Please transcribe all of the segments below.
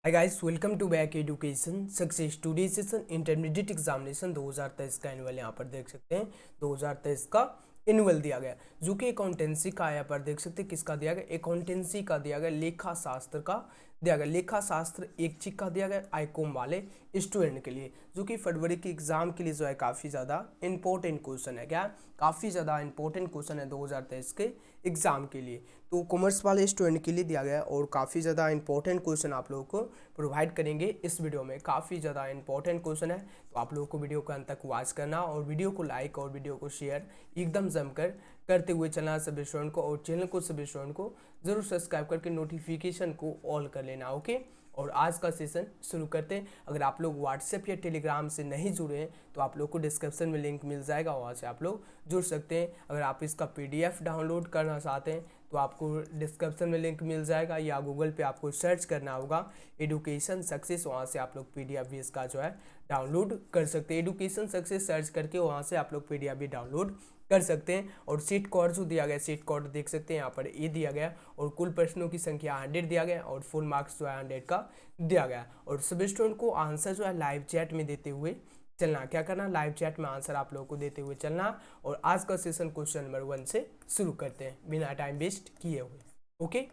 Hi guys, welcome to back education success today session intermediate examination 2023 का annual यहाँ पर देख सकते हैं। 2023 का एनुअल दिया गया जो कि अकाउंटेंसी का यहाँ पर देख सकते हैं। किसका दिया गया? अकाउंटेंसी का दिया गया, लेखा शास्त्र का दिया गया। लेखा शास्त्र एक चीज का दिया गया आईकॉम वाले स्टूडेंट के लिए, जो कि फरवरी के एग्जाम के लिए जो है काफ़ी ज़्यादा इंपॉर्टेंट क्वेश्चन है। क्या? काफ़ी ज़्यादा इंपॉर्टेंट क्वेश्चन है 2023 के एग्जाम के लिए। तो कॉमर्स वाले स्टूडेंट के लिए दिया गया है और काफ़ी ज़्यादा इंपॉर्टेंट क्वेश्चन आप लोगों को प्रोवाइड करेंगे इस वीडियो में। काफ़ी ज़्यादा इंपॉर्टेंट क्वेश्चन है, तो आप लोगों को वीडियो को अंत तक वॉच करना और वीडियो को लाइक और वीडियो को शेयर एकदम जमकर करते हुए चलना सभी स्टूडेंट को, और चैनल को सभी स्टूडेंट को जरूर सब्सक्राइब करके नोटिफिकेशन को ऑल कर लेना। ओके, और आज का सेशन शुरू करते हैं। अगर आप लोग व्हाट्सएप या टेलीग्राम से नहीं जुड़े हैं तो आप लोग को डिस्क्रिप्शन में लिंक मिल जाएगा, वहाँ से आप लोग जुड़ सकते हैं। अगर आप इसका पीडीएफ डाउनलोड करना चाहते हैं तो आपको डिस्क्रिप्शन में लिंक मिल जाएगा, या गूगल पे आपको सर्च करना होगा एडुकेशन सक्सेस, वहाँ से आप लोग पीडीएफ भी इसका जो है डाउनलोड कर सकते हैं। एडुकेशन सक्सेस सर्च करके वहाँ से आप लोग पीडीएफ भी डाउनलोड कर सकते हैं। और सीट कोड जो दिया गया, सीट कोड देख सकते हैं यहाँ पर ये दिया गया, और कुल प्रश्नों की संख्या 100 दिया गया, और फुल मार्क्स जो है 100 का दिया गया। और सभी स्टूडेंट को आंसर जो है लाइव चैट में देते हुए चलना। क्या करना? लाइव चैट में आंसर आप लोगों को देते हुए चलना। और आज का सेशन क्वेश्चन नंबर 1 से शुरू करते हैं बिना टाइम वेस्ट किए हुए। ओके,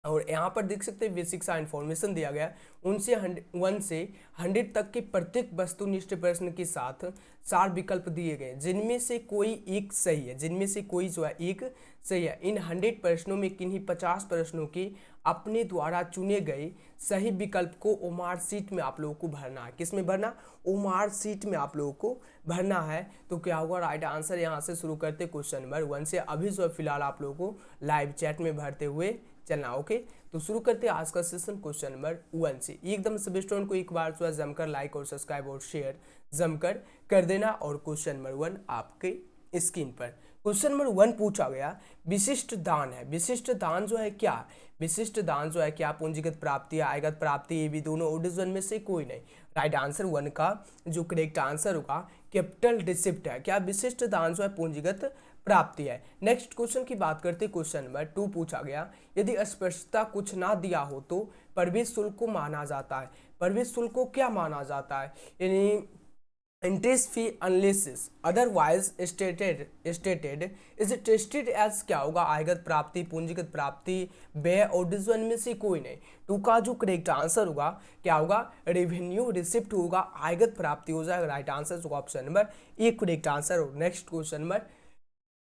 और यहाँ पर देख सकते हैं बेसिक सा इन्फॉर्मेशन दिया गया। 1 से 100 तक के प्रत्येक वस्तुनिष्ठ प्रश्न के साथ 4 विकल्प दिए गए, जिनमें से कोई एक सही है। जिनमें से कोई जो है एक सही है। इन 100 प्रश्नों में किन्हीं 50 प्रश्नों के अपने द्वारा चुने गए सही विकल्प को ओमार सीट में आप लोगों को भरना है। किस में भरना? ओमार सीट में आप लोगों को भरना है। तो क्या होगा? राइट आंसर यहाँ से शुरू करते क्वेश्चन नंबर 1 से। अभी जो है फिलहाल आप लोगों को लाइव चैट में भरते हुए चलना। ओके, तो शुरू करते हैं आज का सेशन क्वेश्चन नंबर 1 से। एकदम सभी स्टूडेंट को एक बार जो है जमकर लाइक और सब्सक्राइब और शेयर जमकर कर देना। और क्वेश्चन नंबर 1 आपके स्क्रीन पर। क्वेश्चन नंबर 1 पूछा गया, विशिष्ट दान है। विशिष्ट दान जो है क्या? विशिष्ट दान जो है क्या? पूंजीगत प्राप्ति, आयगत प्राप्ति, ये भी दोनों ओडिजन में से कोई नहीं। राइट आंसर 1 का जो करेक्ट आंसर होगा कैपिटल रिसिप्ट है। क्या? विशिष्ट दान जो है पूंजीगत प्राप्ति है। नेक्स्ट क्वेश्चन की बात करते, क्वेश्चन नंबर 2 पूछा गया, यदि अस्पष्टता कुछ ना दिया हो तो प्रवेश शुल्क को माना जाता है। प्रवेश शुल्क को क्या माना जाता है? यानी interest fee unless otherwise stated is tested as क्या होगा? आयगत प्राप्ति, पूंजीगत प्राप्ति, व्यय और डिवीजन में से कोई नहीं। 2 का जो करेक्ट आंसर होगा क्या होगा? रेवेन्यू रिसिप्ट होगा, आयगत प्राप्ति हो जाएगा। राइट आंसर होगा ऑप्शन नंबर 1 करेक्ट आंसर। और नेक्स्ट क्वेश्चन नंबर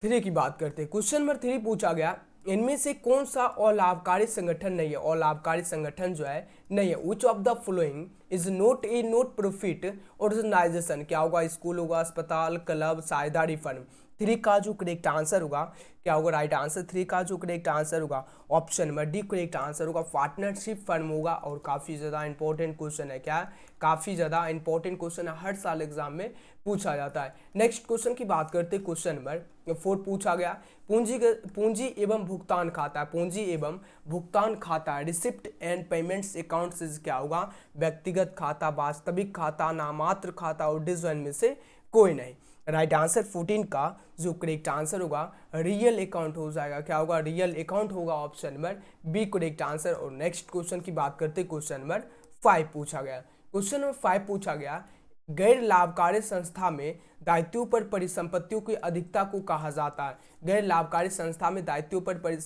3 की बात करते हैं। क्वेश्चन नंबर 3 पूछा गया, इनमें से कौन सा अलाभकारी संगठन नहीं है? अलाभकारी संगठन जो है नहीं है। Which of the following is not a not profit organisation? क्या होगा? स्कूल होगा, अस्पताल, क्लब, साझेदारी फर्म। 3 का जो करेक्ट आंसर होगा क्या होगा? राइट आंसर 3 का जो करेक्ट आंसर होगा option number D correct answer होगा, पार्टनरशिप फर्म होगा। और काफ़ी ज़्यादा इंपॉर्टेंट क्वेश्चन है। क्या? काफ़ी ज़्यादा इंपॉर्टेंट क्वेश्चन है, हर साल एग्जाम में पूछा जाता है। नेक्स्ट क्वेश्चन की बात करते हैं। क्वेश्चन नंबर 4 पूछा गया, पूंजी एवं भुगतान खाता। पूंजी एवं भुगतान खाता, रिसिप्ट एंड पेमेंट्स अकाउंट से क्या होगा? व्यक्तिगत खाता, वास्तविक खाता, नामात्र खाता और डिवीजन में से कोई नहीं। राइट आंसर 14 का जो करेक्ट आंसर होगा रियल अकाउंट हो जाएगा। क्या होगा? रियल अकाउंट होगा, option number B correct answer. और नेक्स्ट क्वेश्चन की बात करते, क्वेश्चन नंबर 5 पूछा गया। क्वेश्चन नंबर 5 पूछा गया, गैर लाभकारी संस्था में दायित्वों पर परिसंपत्तियों की अधिकता को कहा जाता है। गैर लाभकारी संस्था में दायित्वों पर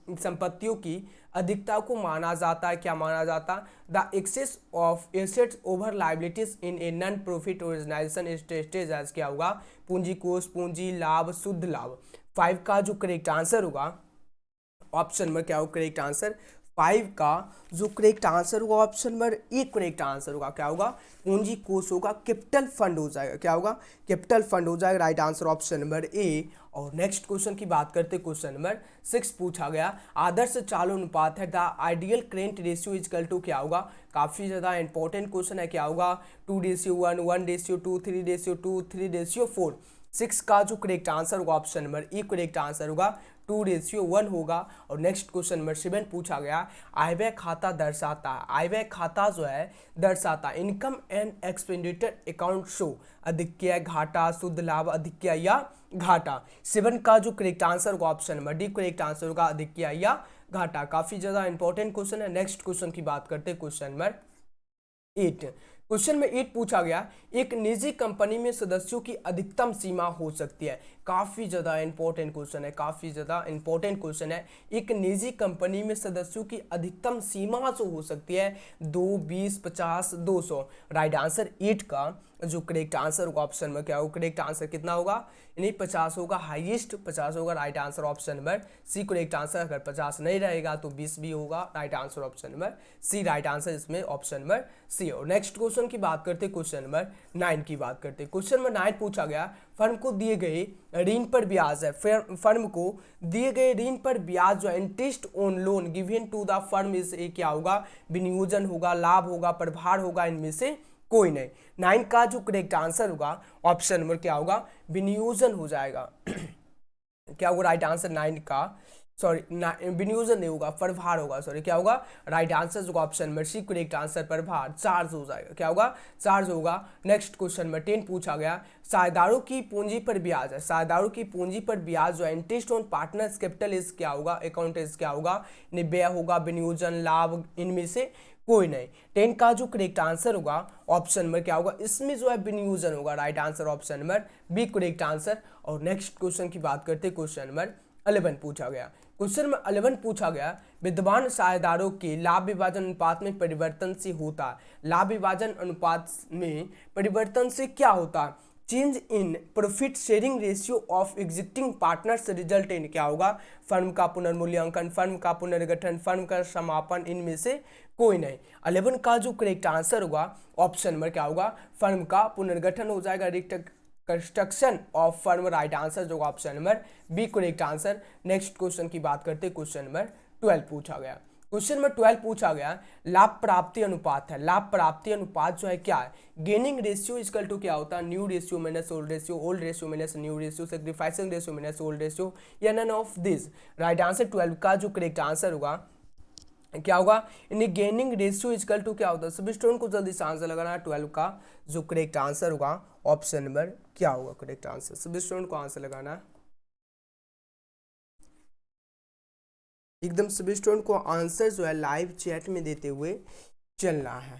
संपत्तियों की अधिकता को माना जाता है। क्या माना जाता? The excess of assets over liabilities in a non profit organisation stated as क्या होगा? पूंजी कोष, पूंजी लाभ, शुद्ध लाभ। 5 का जो करेक्ट आंसर होगा ऑप्शन नंबर क्या होगा करेक्ट आंसर? 5 का जो करेक्ट आंसर होगा option number A correct answer होगा। क्या होगा? पूंजी कोष होगा, कैपिटल फंड हो जाएगा। क्या होगा? कैपिटल फंड हो जाएगा। राइट आंसर ऑप्शन नंबर ए। और नेक्स्ट क्वेश्चन की बात करते, क्वेश्चन नंबर 6 पूछा गया, आदर्श चालू अनुपात है the ideal current ratio equal to क्या होगा? काफ़ी ज़्यादा इंपॉर्टेंट क्वेश्चन है। क्या होगा? 2:1, 1:2, 3:2, 3:4। 6 का जो करेक्ट आंसर होगा option number E correct answer होगा 2:1 होगा। और नेक्स्ट क्वेश्चन नंबर 7 पूछा गया, आय व्यय खाता दर्शाता है। आय व्यय खाता जो है दर्शाता income and expenditure account show अधिक्य, घाटा, शुद्ध लाभ, अधिक्य या घाटा। 7 का जो करेक्ट आंसर होगा option number D correct answer होगा अधिक्य या घाटा। काफी ज्यादा इंपॉर्टेंट क्वेश्चन है। नेक्स्ट क्वेश्चन की बात करते हैं, क्वेश्चन नंबर 8। क्वेश्चन में 8 पूछा गया, एक निजी कंपनी में सदस्यों की अधिकतम सीमा हो सकती है। काफी ज्यादा इंपॉर्टेंट क्वेश्चन है, काफी ज्यादा इंपॉर्टेंट क्वेश्चन है। एक निजी कंपनी में सदस्यों की अधिकतम सीमा जो हो सकती है 2, 20, 50, 200। राइट आंसर 8 का जो करेक्ट आंसर होगा ऑप्शन में क्या होगा, करेक्ट आंसर कितना होगा, यानी 50 होगा, हाईएस्ट 50 होगा। Right answer option number C correct answer. अगर 50 नहीं रहेगा तो 20 भी होगा। Right answer option number C, right answer इसमें ऑप्शन नंबर सी। और नेक्स्ट क्वेश्चन की बात करते हैं, क्वेश्चन नंबर 9 की बात करते हैं। क्वेश्चन नंबर 9 पूछा गया, फर्म को दिए गए ऋण पर ब्याज है, फर्म को दिए गए ऋण पर ब्याज जो है interest on loan given to the firm is a क्या होगा, विनियोजन होगा, लाभ होगा, प्रभार होगा, इनमें से कोई नहीं। 9 का जो करेक्ट आंसर होगा ऑप्शन नंबर क्या होगा, विनियोजन हो जाएगा। क्या होगा राइट आंसर 9 का, सॉरी विनियोजन नहीं होगा, प्रभार होगा, सॉरी क्या होगा राइट आंसर होगा option number C correct answer, प्रभार, चार्ज हो जाएगा, क्या होगा चार्ज होगा। नेक्स्ट क्वेश्चन नंबर 10 पूछा गया, साझेदारों की पूंजी पर ब्याज है, साझेदारों की पूंजी पर ब्याज जो है interest on partners capital is क्या होगा, अकाउंट इज क्या होगा, व्यय होगा, विनियोजन, लाभ, इनमें से कोई नहीं। 10 का जो करेक्ट आंसर होगा ऑप्शन नंबर क्या होगा, इसमें जो है विनियोजन होगा। Right answer option number B correct answer. और नेक्स्ट क्वेश्चन की बात करते हैं, क्वेश्चन नंबर 11 पूछा गया। क्वेश्चन नंबर 11 पूछा गया, विद्यमान साझेदारों के लाभ विभाजन अनुपात में परिवर्तन से होता है, लाभ विभाजन अनुपात में परिवर्तन से क्या होता है, change in profit sharing ratio of existing partners result in क्या होगा, फर्म का पुनर्मूल्यांकन, फर्म का पुनर्गठन, फर्म का समापन, इनमें से कोई नहीं। 11 का जो करेक्ट आंसर होगा ऑप्शन नंबर क्या होगा, फर्म का पुनर्गठन हो जाएगा, construction of firm. Right answer जो option number B correct answer. Next question की बात करते हैं, क्वेश्चन नंबर 12 पूछा गया। क्वेश्चन नंबर 12 पूछा गया, लाभ प्राप्ति अनुपात है, लाभ प्राप्ति अनुपात जो है क्या है, गेनिंग रेशियो इक्वल टू क्या होता है, new ratio minus old ratio, old ratio minus new ratio, sacrificing ratio minus old ratio, या none of this. Right answer 12 का जो करेक्ट आंसर होगा क्या होगा, यानी गेनिंग रेशियो इक्वल टू क्या होता है, सभी स्टूडेंट को जल्दी से आंसर लगाना है। 12 का जो करेक्ट आंसर होगा ऑप्शन नंबर क्या होगा, करेक्ट आंसर सभी स्टूडेंट को आंसर लगाना है, एकदम सभी स्टूडेंट को आंसर जो है लाइव चैट में देते हुए चलना है।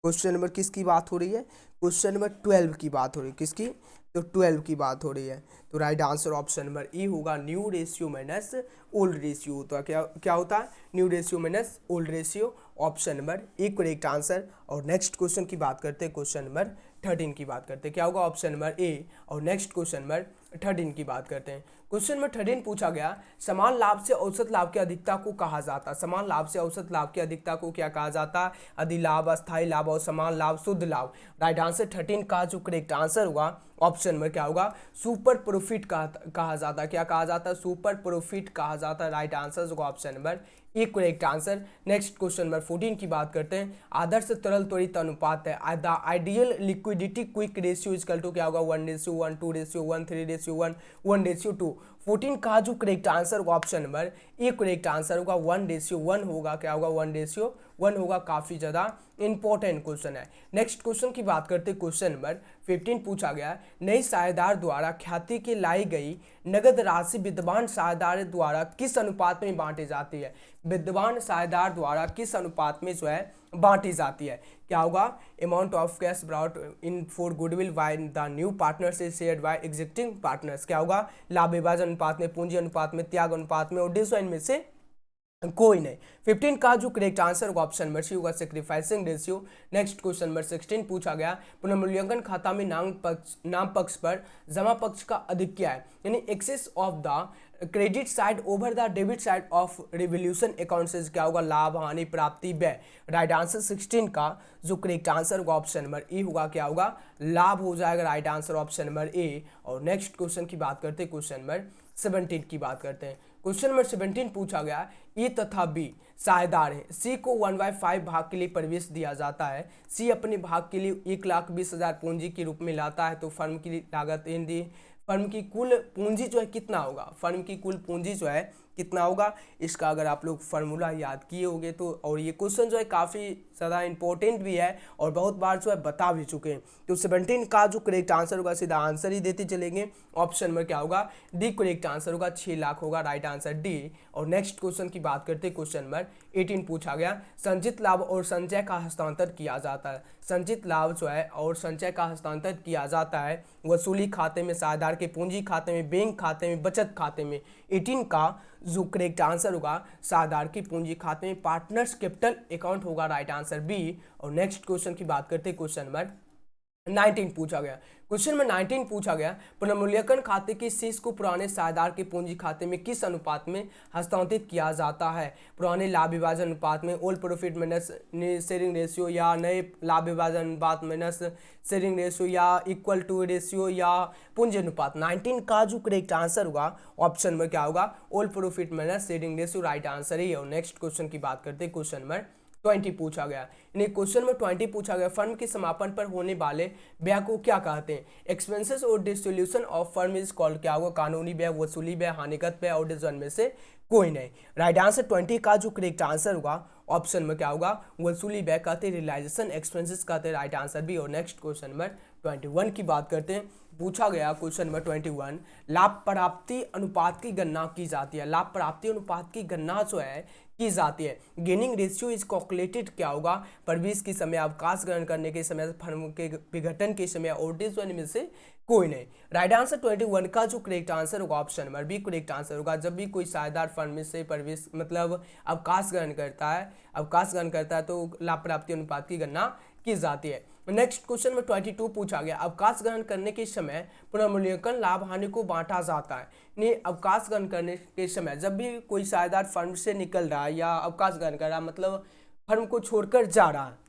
क्वेश्चन नंबर किसकी बात हो रही है, क्वेश्चन नंबर 12 की बात हो रही है, किसकी, तो 12 की बात हो रही है। तो right answer option number E होगा, new ratio minus old ratio. तो क्या क्या होता है, new ratio minus old ratio, option number E correct answer. और नेक्स्ट क्वेश्चन की बात करते हैं, क्वेश्चन नंबर 13 की बात करते हैं, क्या होगा ऑप्शन नंबर ए। और नेक्स्ट क्वेश्चन नंबर 13 की बात करते हैं। क्वेश्चन नंबर 13 पूछा गया, समान लाभ से औसत लाभ की अधिकता को कहा जाता है, समान लाभ से औसत लाभ की अधिकता को क्या कहा जाता है, अधिलाभ, अस्थायी लाभ और समान लाभ, शुद्ध लाभ। राइट आंसर 13 का जो करेक्ट आंसर होगा ऑप्शन नंबर क्या होगा, सुपर प्रॉफिट कहा जाता है, क्या कहा जाता है, सुपर प्रॉफिट कहा जाता है। राइट आंसर होगा option number A correct answer. Next question number 14 की बात करते हैं, आदर्श तरल त्वरित अनुपात है, the ideal liquidity quick ratio equal to क्या होगा, 1:1, 2:1, 3:1, 1:2। 14 का जो करेक्ट आंसर होगा option number A correct answer होगा, 1:1 होगा, क्या होगा 1:1 होगा। काफी ज्यादा इंपॉर्टेंट क्वेश्चन है। नेक्स्ट क्वेश्चन की बात करते हैं, क्वेश्चन नंबर 15 पूछा गया, नई साझेदार द्वारा ख्याति के लाई गई नगद राशि विद्यमान साझेदार द्वारा किस अनुपात में बांटी जाती है, विद्यमान साझेदार द्वारा किस अनुपात में जो है बांटी जाती है, क्या होगा, amount of cash brought in for goodwill by the new partners is shared by existing partners, क्या होगा, लाभ विभाजन अनुपात में, पूंजी अनुपात में, त्याग अनुपात में, और डिसवाइन में से कोई नहीं। 15 का जो करेक्ट आंसर होगा ऑप्शन नंबर सी होगा, sacrificing ratio. Next question number 16 पूछा गया, पुनर्मूल्यांकन खाता में नाम पक्ष पर जमा पक्ष का अधिक क्या है, यानी excess of the credit side over the debit side of revolution account से क्या होगा, लाभ, हानि, प्राप्ति, व्यय। राइट आंसर 16 का जो करेक्ट आंसर होगा ऑप्शन नंबर ई होगा, क्या होगा, लाभ हो जाएगा। राइट आंसर ऑप्शन नंबर ए। और नेक्स्ट क्वेश्चन की बात करते हैं, क्वेश्चन नंबर 17 की बात करते हैं। क्वेश्चन नंबर 17 पूछा गया, ए तथा बी साझेदार है, सी को 1/5 भाग के लिए प्रवेश दिया जाता है, सी अपने भाग के लिए 1,20,000 पूंजी के रूप में लाता है, तो फर्म की लागत इन दी फर्म की कुल पूंजी जो है कितना होगा, फर्म की कुल पूंजी जो है कितना होगा, इसका अगर आप लोग फार्मूला याद किए होंगे तो, और ये क्वेश्चन जो है काफ़ी ज़्यादा इंपॉर्टेंट भी है और बहुत बार जो है बता भी चुके हैं। तो 17 का जो करेक्ट आंसर होगा, सीधा आंसर ही देते चलेंगे। ऑप्शन में क्या होगा, डी करेक्ट आंसर होगा, 6 लाख होगा, राइट आंसर डी। और नेक्स्ट क्वेश्चन की बात करते हैं, क्वेश्चन नंबर 18 पूछा गया, संचित लाभ और संचय का हस्तांतरण किया जाता है। संचित लाभ जो है और संचय का हस्तांतरण किया जाता है वसूली खाते में, साझेदार के पूंजी खाते में, बैंक खाते में, बचत खाते में। 18 का जो करेक्ट आंसर होगा, साझेदार की पूंजी खाते में, पार्टनर्स कैपिटल अकाउंट होगा, राइट आंसर बी। और नेक्स्ट क्वेश्चन की बात करते हैं, क्वेश्चन नंबर 19 पूछा गया। क्वेश्चन में 19 पूछा गया, पुनर्मूल्यांकन खाते की शेष को पुराने साझेदार के पूंजी खाते में किस अनुपात में हस्तांतरित किया जाता है। पुराने लाभ विभाजन अनुपात में, old profit minus sharing ratio, या नए लाभ विभाजन अनुपात माइनस शेयरिंग रेशियो, या इक्वल टू रेशियो, या पूंजी अनुपात। 19 का जो करेक्ट आंसर होगा, ऑप्शन में क्या होगा, old profit minus sharing ratio, right answer ही है। और नेक्स्ट क्वेश्चन की बात करते हैं, क्वेश्चन नंबर 20 पूछा गया। यानी क्वेश्चन में 20 पूछा गया, फर्म के समापन पर होने वाले व्यय को क्या कहते हैं। एक्सपेंसेस और dissolution of firm is called, क्या होगा, कानूनी व्यय, वसूली व्यय, हानिगत व्यय, और डिवीजन में से कोई नहीं। राइट आंसर 20 का जो करेक्ट आंसर होगा, ऑप्शन में क्या होगा, वसूली व्यय कहते हैं, रियलाइजेशन एक्सपेंसेस कहते हैं, राइट आंसर भी। और नेक्स्ट क्वेश्चन नंबर 21 की बात करते हैं, पूछा गया क्वेश्चन नंबर 21, लाभ प्राप्ति अनुपात की गणना की जाती है। लाभ प्राप्ति अनुपात की गणना जो है की जाती है। गेनिंग रेशियो इज कैलकुलेटेड, क्या होगा, परवेश के समय, अवकाश ग्रहण करने के समय, फर्म के विघटन के समय, और डिवीजन में से कोई नहीं। राइट आंसर 21 का जो करेक्ट आंसर होगा, option number B correct answer होगा। जब भी कोई साझेदार फर्म में से प्रवेश मतलब अवकाश ग्रहण करता है तो लाभ प्राप्ति अनुपात की गणना की जाती है। नेक्स्ट क्वेश्चन में 22 पूछा गया, अवकाश ग्रहण करने के समय पुनर्मूल्यांकन लाभ हानि को बांटा जाता है। नहीं, अवकाश ग्रहण करने के समय जब भी कोई साझेदार फर्म से निकल रहा है या अवकाश ग्रहण कर रहा है, मतलब फर्म को छोड़कर जा रहा है,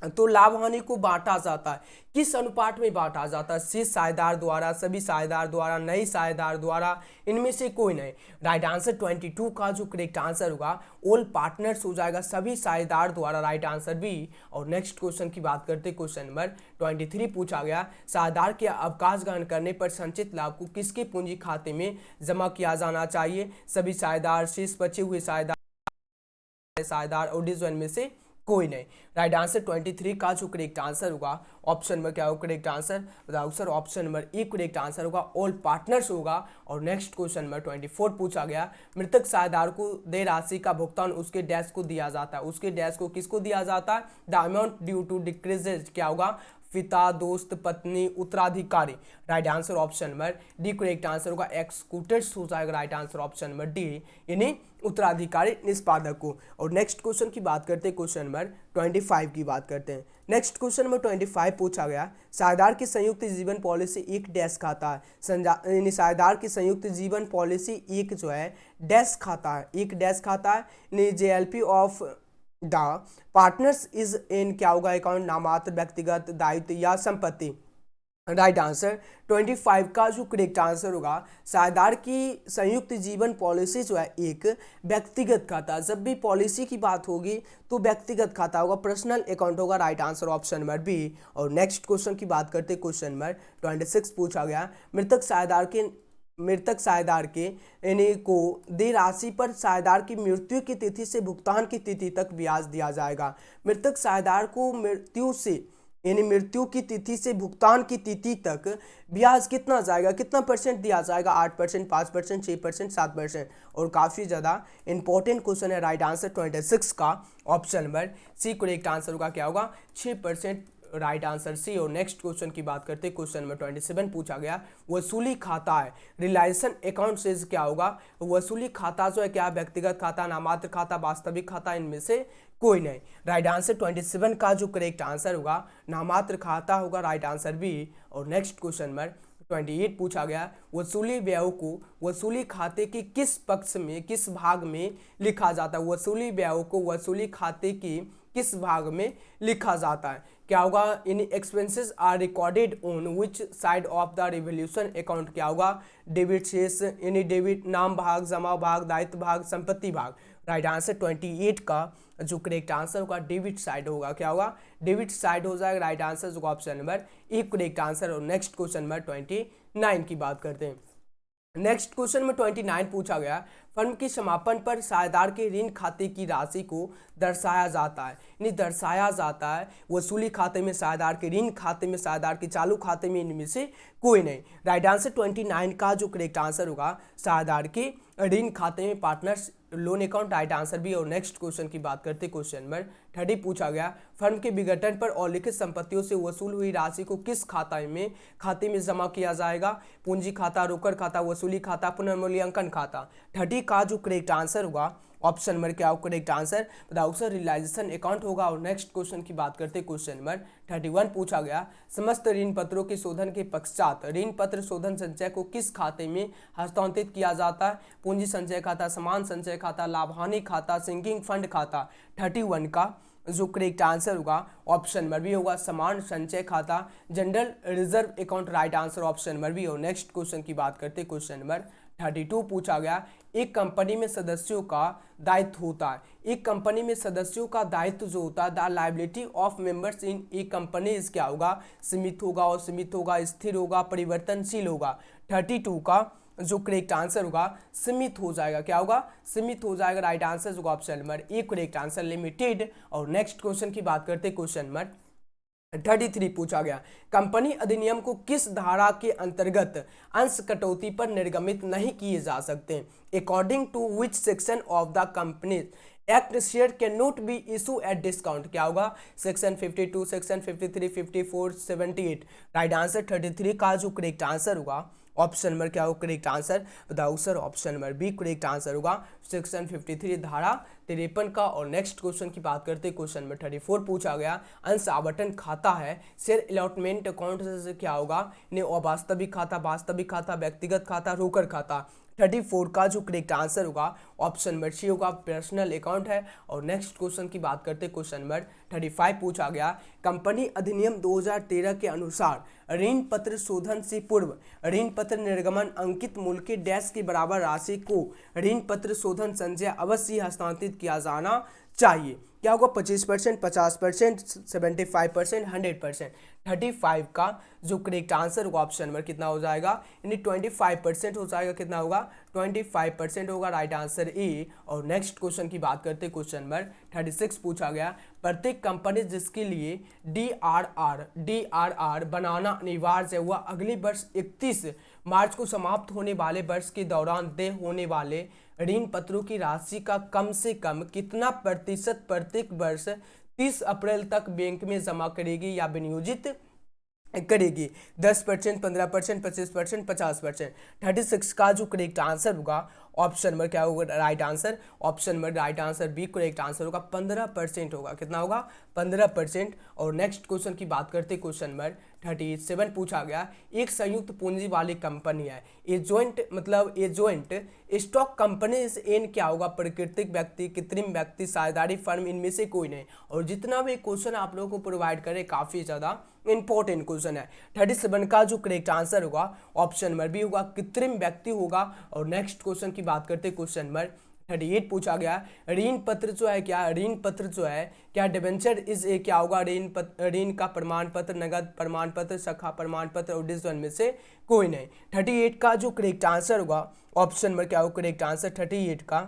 तो लाभ हानि को बांटा जाता है। किस अनुपात में बांटा जाता है, शेष साझेदार द्वारा, सभी साझेदार द्वारा, नई साझेदार द्वारा, इनमें से कोई नहीं। राइट आंसर 22 का जो करेक्ट आंसर होगा, ऑल पार्टनर्स हो जाएगा, सभी साझेदार द्वारा, राइट आंसर बी। और नेक्स्ट क्वेश्चन की बात करते हैं, क्वेश्चन नंबर 23 पूछा गया, साझेदार के अवकाश ग्रहण करने पर संचित लाभ को किसके पूंजी खाते में जमा किया जाना चाहिए। सभी साझेदार, शेष बचे हुए साझेदार, और डिवीजन में से कोई नहीं। राइट आंसर 23 का जो करेक्ट आंसर होगा, ऑप्शन में क्या होगा करेक्ट आंसर, बताओ sir. Option number A correct answer होगा, ऑल पार्टनर्स होगा। और नेक्स्ट क्वेश्चन नंबर 24 पूछा गया, मृतक साझेदार को देय राशि का भुगतान उसके डैश को दिया जाता है। उसके डैश को किसको दिया जाता है, the amount due to decreases, क्या होगा, पिता, दोस्त, पत्नी, उत्तराधिकारी। Right answer option number D correct answer होगा, एक्सक्यूटर्स हो जाएगा, right answer option number D, यानी उत्तराधिकारी निष्पादक को। और नेक्स्ट क्वेश्चन की बात करते हैं, क्वेश्चन नंबर 25 की बात करते हैं। नेक्स्ट क्वेश्चन नंबर 25 पूछा गया, साझेदार की संयुक्त जीवन पॉलिसी एक डैश खाता है। साझेदार की संयुक्त जीवन पॉलिसी एक जो है डैश खाता है, एक डैश खाता है। JLP of the partners is in, क्या होगा, अकाउंट, नामात्र, व्यक्तिगत दायित्व या संपत्ति। राइट आंसर 25 का जो करेक्ट आंसर होगा, साझेदार की संयुक्त जीवन पॉलिसी जो है एक व्यक्तिगत खाता। जब भी पॉलिसी की बात होगी तो व्यक्तिगत खाता होगा, पर्सनल अकाउंट होगा, right answer option number B. और नेक्स्ट क्वेश्चन की बात करते हैं, क्वेश्चन नंबर 26 पूछा गया, मृतक साझेदार के यानी को देय राशि पर साझेदार की मृत्यु की तिथि से भुगतान की तिथि तक ब्याज दिया जाएगा। मृतक साझेदार को मृत्यु से यानी मृत्यु की तिथि से भुगतान की तिथि तक ब्याज कितना जाएगा, कितना परसेंट दिया जाएगा, 8%, 5%, 6%, 7%। और काफ़ी ज़्यादा इंपॉर्टेंट क्वेश्चन है। राइट आंसर 26 का option number C correct answer होगा, क्या होगा, 6%, राइट आंसर सी। और नेक्स्ट क्वेश्चन की बात करते हैं, क्वेश्चन नंबर 27 पूछा गया, वसूली खाता है, रिलायंसन अकाउंट से क्या होगा, वसूली खाता जो है क्या, व्यक्तिगत खाता, नामात्र खाता, वास्तविक खाता, इनमें से कोई नहीं। राइट आंसर 27 का जो करेक्ट आंसर होगा, नामात्र खाता होगा, राइट आंसर बी। और नेक्स्ट क्वेश्चन नंबर 28 पूछा गया, वसूली व्ययों को वसूली खाते के किस पक्ष में, किस भाग में लिखा जाता है। वसूली व्ययों को वसूली खाते की किस भाग में लिखा जाता है, क्या होगा, in expenses are recorded on which side of the revaluation account, क्या होगा, डेबिट शेष यानी डेबिट नाम भाग, जमा भाग, दायित्व भाग, संपत्ति भाग। राइट आंसर 28 का जो करेक्ट आंसर होगा डेबिट साइड होगा, क्या होगा, डेबिट साइड हो जाएगा, राइट आंसर होगा option number A correct answer. और नेक्स्ट क्वेश्चन नंबर 29 की बात करते हैं। नेक्स्ट क्वेश्चन में 29 पूछा गया, फर्म के समापन पर साझेदार के ऋण खाते की राशि को दर्शाया जाता है, यानी दर्शाया जाता है वसूली खाते में साझेदार के, ऋण खाते में साझेदार के, चालू खाते में, इनमें से कोई नहीं। राइट आंसर 29 का जो करेक्ट आंसर होगा साझेदार के ऋण खाते में, partners loan account, right answer भी। और नेक्स्ट क्वेश्चन की बात करते हैं, क्वेश्चन नंबर 30 पूछा गया, फर्म के विघटन पर और लिखित संपत्तियों से वसूल हुई राशि को किस खाते में जमा किया जाएगा? पूंजी खाता, रोकड़ खाता, वसूली खाता, पुनर्मूल्यांकन खाता। 30 का जो करेक्ट आंसर होगा ऑप्शन नंबर क्या होगा करेक्ट आंसर बताओ सर, रियलाइजेशन अकाउंट होगा। और नेक्स्ट क्वेश्चन की बात करते हैं, क्वेश्चन नंबर 31 पूछा गया, समस्त ऋण पत्रों के शोधन के पश्चात ऋण पत्र शोधन संचय को किस खाते में हस्तांतरित किया जाता है? पूंजी संचय खाता, समान संचय खाता, लाभ हानि खाता, सिंकिंग फंड खाता। 31 का जो करेक्ट आंसर होगा ऑप्शन नंबर बी होगा, समान संचय खाता, general reserve account, right answer option number B. और नेक्स्ट क्वेश्चन की बात करते हैं, क्वेश्चन नंबर 32 पूछा गया, एक कंपनी में सदस्यों का दायित्व होता है, एक कंपनी में सदस्यों का दायित्व जो होता है, the liability of members in A company इस क्या होगा? सीमित होगा, और सीमित होगा, स्थिर होगा, परिवर्तनशील होगा। 32 का जो करेक्ट आंसर होगा सीमित हो जाएगा, क्या होगा? सीमित हो जाएगा, राइट आंसर होगा option number A correct answer, limited. और नेक्स्ट क्वेश्चन की बात करते हैं, क्वेश्चन नंबर 33 पूछा गया, कंपनी अधिनियम को किस धारा के अंतर्गत अंश कटौती पर निर्गमित नहीं किए जा सकते? According to which section of the company act share can not be issue at discount, क्या होगा? Section 52, section 53, 54, 78। राइट आंसर 33 का जो करेक्ट आंसर होगा ऑप्शन नंबर क्या होगा करेक्ट आंसर बताओ sir, option number B correct answer होगा, section 53 धारा 53 का। और नेक्स्ट क्वेश्चन की बात करते हैं, क्वेश्चन नंबर 34 पूछा गया, अंश आवंटन खाता है, शेयर अलॉटमेंट अकाउंट से क्या होगा? अवास्तविक खाता, वास्तविक खाता, व्यक्तिगत खाता, रोकड़ खाता। 34 का जो करेक्ट आंसर होगा ऑप्शन नंबर सी होगा, पर्सनल अकाउंट है। और नेक्स्ट क्वेश्चन की बात करते हैं, क्वेश्चन नंबर 35 पूछा गया, कंपनी अधिनियम 2013 के अनुसार ऋण पत्र शोधन से पूर्व ऋण पत्र निर्गमन अंकित मूल्य के डैश के बराबर राशि को ऋण पत्र शोधन संचय अवश्य हस्तांतरित किया जाना चाहिए, क्या होगा? 25%, 50%, 75%, 100%। 35 का जो करेक्ट आंसर होगा ऑप्शन नंबर कितना हो जाएगा? यानी 25% हो जाएगा, कितना होगा? 25% होगा, राइट आंसर ए। और नेक्स्ट क्वेश्चन की बात करते हैं, क्वेश्चन नंबर 36 पूछा गया, प्रत्येक कंपनी जिसके लिए डीआरआर बनाना अनिवार्य है, वह अगले वर्ष 31 मार्च को समाप्त होने वाले वर्ष के दौरान देय होने वाले ऋण पत्रों की राशि का कम से कम कितना प्रतिशत प्रत्येक वर्ष 30 अप्रैल तक बैंक में जमा करेगी या विनियोजित करेगी? 10%, 15%, 25%, 50%। 36 का जो करेक्ट आंसर होगा ऑप्शन नंबर क्या होगा right answer? Option number right answer B correct answer होगा, 15% होगा, कितना होगा? 15%। और नेक्स्ट क्वेश्चन की बात करते हैं, क्वेश्चन नंबर 37 पूछा गया, एक संयुक्त पूंजी वाली कंपनी है, ये जॉइंट स्टॉक कंपनी एन क्या होगा? प्राकृतिक व्यक्ति, कृत्रिम व्यक्ति, साझेदारी फर्म, इनमें से कोई नहीं। और जितना भी क्वेश्चन आप लोगों को प्रोवाइड करें काफी ज्यादा इंपॉर्टेंट क्वेश्चन है। 37 का जो करेक्ट आंसर होगा ऑप्शन नंबर बी होगा, कृत्रिम व्यक्ति होगा। और नेक्स्ट क्वेश्चन की बात करते हैं, क्वेश्चन नंबर 38 पूछा गया, ऋण पत्र जो है क्या? ऋण पत्र जो है क्या डिबेंचर इज ए क्या होगा? ऋण का प्रमाण पत्र, नगद प्रमाण पत्र, शाखा प्रमाण पत्र, और डिस वन में से कोई नहीं। 38 का जो करेक्ट आंसर होगा ऑप्शन नंबर क्या होगा करेक्ट आंसर? 38 का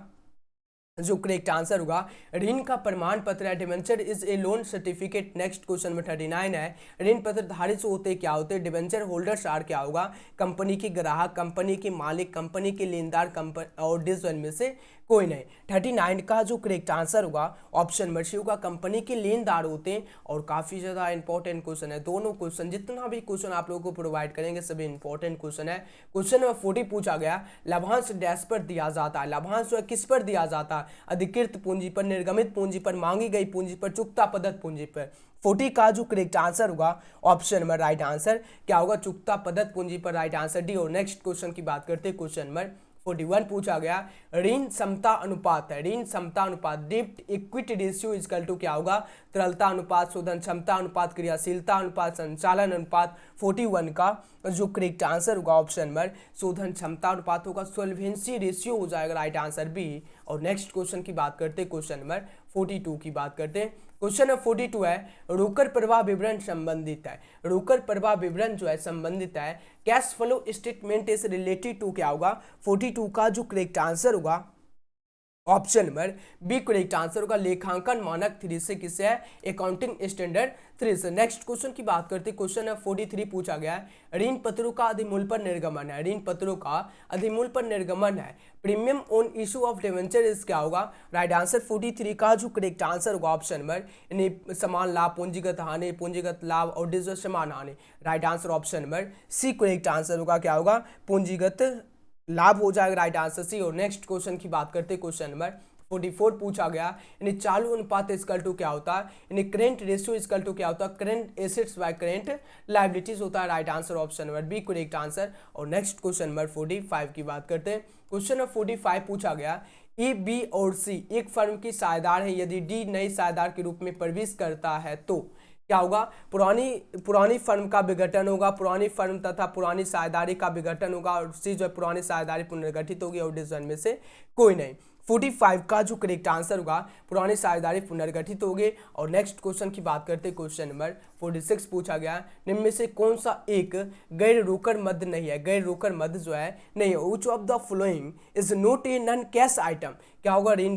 जो करेक्ट आंसर होगा ऋण का प्रमाण पत्र है, debenture is a loan certificate. Next question में 39 है, ऋण पत्र धारी से होते क्या होते हैं? डिबेंचर होल्डर्स आर क्या होगा? कंपनी के ग्राहक, कंपनी के मालिक, कंपनी के लेनदार, कंपनी और डिस वन में से कोई नहीं। 39 का जो करेक्ट आंसर होगा ऑप्शन नंबर सी होगा, कंपनी के लेनदार होते हैं। और काफी ज्यादा इंपॉर्टेंट क्वेश्चन है, दोनों क्वेश्चन जितना भी क्वेश्चन आप लोगों को प्रोवाइड करेंगे सभी इंपॉर्टेंट क्वेश्चन है। क्वेश्चन नंबर 40 पूछा गया, लाभांश डैश पर दिया जाता है, लाभांश जो है किस पर दिया जाता है? अधिकृत पूंजी पर, निर्गमित पूंजी पर, मांगी गई पूंजी पर, चुकता पद्धत पूंजी पर। 40 का जो करेक्ट आंसर होगा ऑप्शन नंबर राइट आंसर क्या होगा? चुकता पद्धत पूंजी पर, राइट आंसर डी। और नेक्स्ट क्वेश्चन की बात करते हैं, क्वेश्चन नंबर 41 पूछा गया, ऋण क्षमता अनुपात है, ऋण क्षमता अनुपात, डेब्ट इक्विटी रेशियो इक्वल टू क्या होगा? तरलता अनुपात, शोधन क्षमता अनुपात, क्रियाशीलता अनुपात, संचालन अनुपात। 41 का जो करेक्ट आंसर होगा ऑप्शन नंबर शोधन क्षमता अनुपात होगा, सॉल्वेंसी रेशियो हो जाएगा, राइट आंसर बी। और नेक्स्ट क्वेश्चन की बात करते हैं, क्वेश्चन नंबर 42 की बात करते हैं। क्वेश्चन नंबर 42 है, रोकड़ प्रवाह विवरण संबंधित है। रोकड़ प्रवाह विवरण जो है संबंधित है। Cash flow statement is related to क्या होगा, 42 का जो करेक्ट आंसर होगा option number B correct answer होगा। लेखांकन मानक 3 से किससे है, अकाउंटिंग स्टैंडर्ड 3 से। नेक्स्ट क्वेश्चन की बात करते हैं, क्वेश्चन नंबर 43 पूछा गया है, ऋण पत्रों का अधिमूल्य पर निर्गमन है। ऋण पत्रों का अधिमूल्य पर निर्गमन है। Premium on issue of debenture is क्या होगा, राइट आंसर 43 का जो करेक्ट आंसर होगा ऑप्शन नंबर यानी समान लाभ, पूंजीगत हानि, पूंजीगत लाभ और डिविजन समान हानि। Right answer option number C correct answer होगा, क्या होगा, पूंजीगत लाभ हो जाएगा। Right answer C. और नेक्स्ट क्वेश्चन की बात करते हैं, क्वेश्चन नंबर 44 पूछा गया, यानी चालू अनुपात इक्वल टू क्या होता है, यानी करेंट रेशियो इक्वल टू क्या होता है, current assets by current liabilities होता है। Right answer option number B correct answer. और नेक्स्ट क्वेश्चन नंबर 45 की बात करते हैं, क्वेश्चन नंबर 45 पूछा गया, ए बी और सी एक फर्म की साझेदार है, यदि डी नई साझेदार के रूप में प्रवेश करता है तो क्या होगा, पुरानी फर्म का विघटन होगा, पुरानी फर्म तथा पुरानी साझेदारी का विघटन होगा, और सी जो है पुरानी साझेदारी पुनर्गठित होगी, और डिवीजन में से कोई नहीं। 45 का जो करेक्ट आंसर होगा, पुरानी साझेदारी पुनर्गठित होगी। और नेक्स्ट क्वेश्चन की बात करते हैं, क्वेश्चन नंबर 46 पूछा गया, निम्न में से कौन सा एक गैर रोकड़ मद नहीं है। गैर रोकड़ मद जो है नहीं है। Which of the following is not a non cash item, क्या होगा, ऋण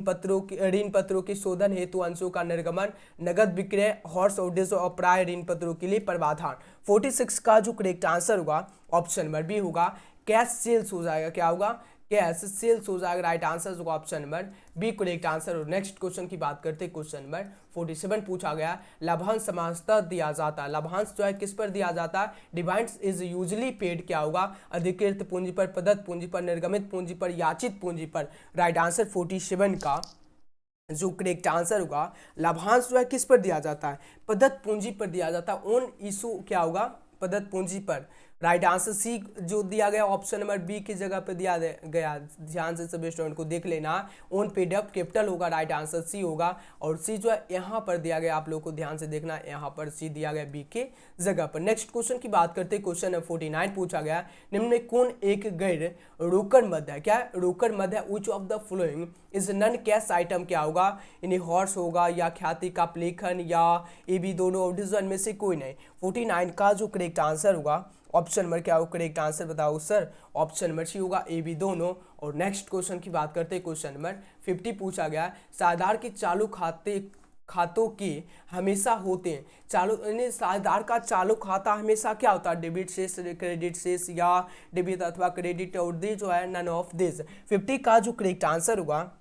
पत्रों के शोधन हेतु अंशों का निर्गमन, नगद विक्रय, हॉर्स ऑडिस और प्राय ऋण पत्रों के लिए प्रावधान। 46 का जो करेक्ट आंसर होगा ऑप्शन नंबर बी होगा, कैश सेल्स हो जाएगा, क्या होगा, कैश सेल्स हो जाएगा। राइट आंसर होगा option number B correct answer. और नेक्स्ट क्वेश्चन की बात करते हैं, क्वेश्चन नंबर 47 पूछा गया, लाभांश समांतर दिया जाता है। लाभांश जो है किस पर दिया जाता है, डिविडेंड्स इज यूजुअली पेड क्या होगा, अधिकृत पूंजी पर, प्रदत्त पूंजी पर, निर्गमित पूंजी पर, याचित पूंजी पर। राइट आंसर 47 का जो करेक्ट आंसर होगा, लाभांश जो है किस पर दिया जाता है, प्रदत्त पूंजी पर दिया जाता है। ऑन इशू क्या होगा, प्रदत्त पूंजी पर। राइट आंसर सी जो दिया गया ऑप्शन नंबर बी की जगह पे दिया गया, ध्यान से सभी स्टूडेंट को देख लेना, ओन पेड अप कैपिटल होगा। राइट आंसर सी होगा। और सी जो है यहाँ पर दिया गया, आप लोग को ध्यान से देखना, यहाँ पर सी दिया गया बी के जगह पर। नेक्स्ट क्वेश्चन की बात करते हैं, क्वेश्चन नंबर 49 पूछा गया, निम्न में कौन एक गैर रोकड़ मद है, क्या रोकड़ मद है, which of the following is non cash item, क्या होगा, यानी हॉर्स होगा या ख्याति का प्लेखन या ए बी दोनों डिवीजन में से कोई नहीं। 49 का जो करेक्ट आंसर होगा ऑप्शन नंबर क्या होगा, करेक्ट आंसर बताओ सर, ऑप्शन नंबर सी होगा, ए बी दोनों। और नेक्स्ट क्वेश्चन की बात करते हैं, क्वेश्चन नंबर 50 पूछा गया, साझेदार के चालू खातों की हमेशा होते हैं, चालू यानी साझेदार का चालू खाता हमेशा क्या होता है, डेबिट शेष, क्रेडिट शेष या डेबिट अथवा क्रेडिट, और दी जो है नन ऑफ दिस। 50 का जो करेक्ट आंसर होगा,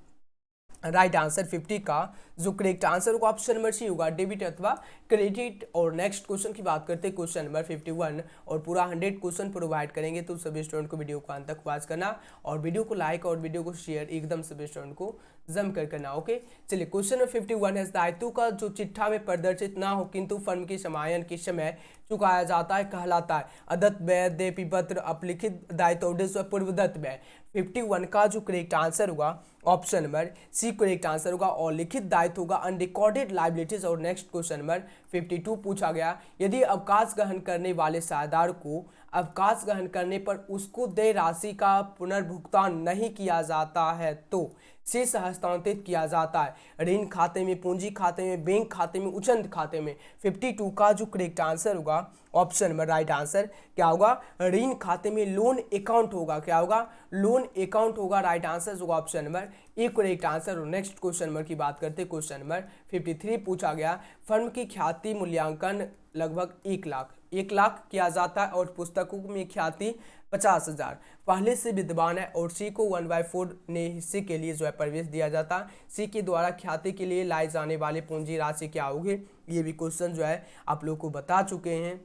राइट आंसर 50 का जो करेक्ट आंसर होगा ऑप्शन नंबर सी होगा, डेबिट अथवा क्रेडिट। और नेक्स्ट क्वेश्चन की बात करते हैं, क्वेश्चन नंबर 51, और पूरा 100 क्वेश्चन प्रोवाइड करेंगे, तो सभी स्टूडेंट को वीडियो को अंत तक वॉच करना, और वीडियो को लाइक और वीडियो को शेयर एकदम सभी स्टूडेंट को जम कर करना। ओके, चलिए क्वेश्चन नंबर 51 है, दायित्व का जो चिट्ठा में प्रदर्शित ना हो किंतु फर्म के समायन के समय चुकाया जाता है कहलाता है अदत्त व्यय, देय पत्र, अपलिखित दायित्व, पूर्वदत्त व्यय। 51 का जो करेक्ट आंसर होगा option number C correct answer होगा, और लिखित दायित्व होगा अनरिकॉर्डेड लायबिलिटीज। और नेक्स्ट क्वेश्चन नंबर 52 पूछा गया, यदि अवकाश ग्रहण करने वाले साझेदार को अवकाश ग्रहण करने पर उसको देय राशि का पुनर्भुगतान नहीं किया जाता है तो शेष हस्तांतरित किया जाता है ऋण खाते में, पूंजी खाते में, बैंक खाते में, उचंत खाते में। 52 का जो करेक्ट आंसर होगा ऑप्शन नंबर राइट आंसर क्या होगा, ऋण खाते में, लोन अकाउंट होगा, क्या होगा, लोन अकाउंट होगा। राइट आंसर होगा option number A correct answer. और नेक्स्ट क्वेश्चन नंबर की बात करते हैं, क्वेश्चन नंबर 53 पूछा गया, फर्म की ख्याति मूल्यांकन लगभग 1 लाख किया जाता है, और पुस्तकों में ख्याति 50,000 पहले से विद्वान है, और सी को 1/4 ने हिस्से के लिए जो है प्रवेश दिया जाता है। सी के द्वारा ख्याति के लिए लाए जाने वाले पूंजी राशि क्या होगी, ये भी क्वेश्चन जो है आप लोग को बता चुके हैं।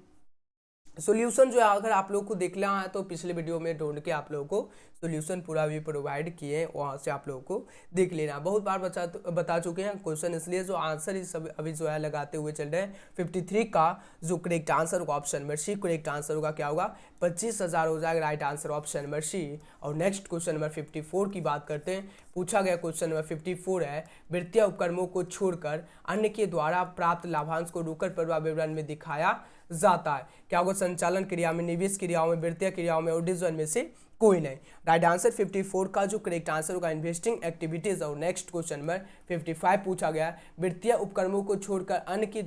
सॉल्यूशन जो है अगर आप लोग को देखना है तो पिछले वीडियो में ढूंढ के आप लोगों को सॉल्यूशन पूरा भी प्रोवाइड किए, वहाँ से आप लोगों को देख लेना। बहुत बार बता चुके हैं क्वेश्चन, इसलिए जो आंसर ही सब अभी जो है लगाते हुए चल रहे हैं। 53 का जो करेक्ट आंसर होगा option number C correct answer होगा, क्या होगा, 25,000 हो जाएगा। Right answer option number C. और नेक्स्ट क्वेश्चन नंबर 54 की बात करते हैं, पूछा गया क्वेश्चन नंबर 54 है, वित्तीय उपक्रमों को छोड़कर अन्य के द्वारा प्राप्त लाभांश को रोकड़ प्रवाह विवरण में दिखाया जाता है, क्या होगा, संचालन क्रिया में, निवेश क्रियाओं में, वित्तीय क्रियाओं में, और डिवीजन में से कोई नहीं। राइट आंसर 54 का जो करेक्ट आंसर होगा इन्वेस्टिंग एक्टिविटीज। और नेक्स्ट क्वेश्चन नंबर 55 पूछा गया वित्तीय उपक्रमों को छोड़कर अन्य के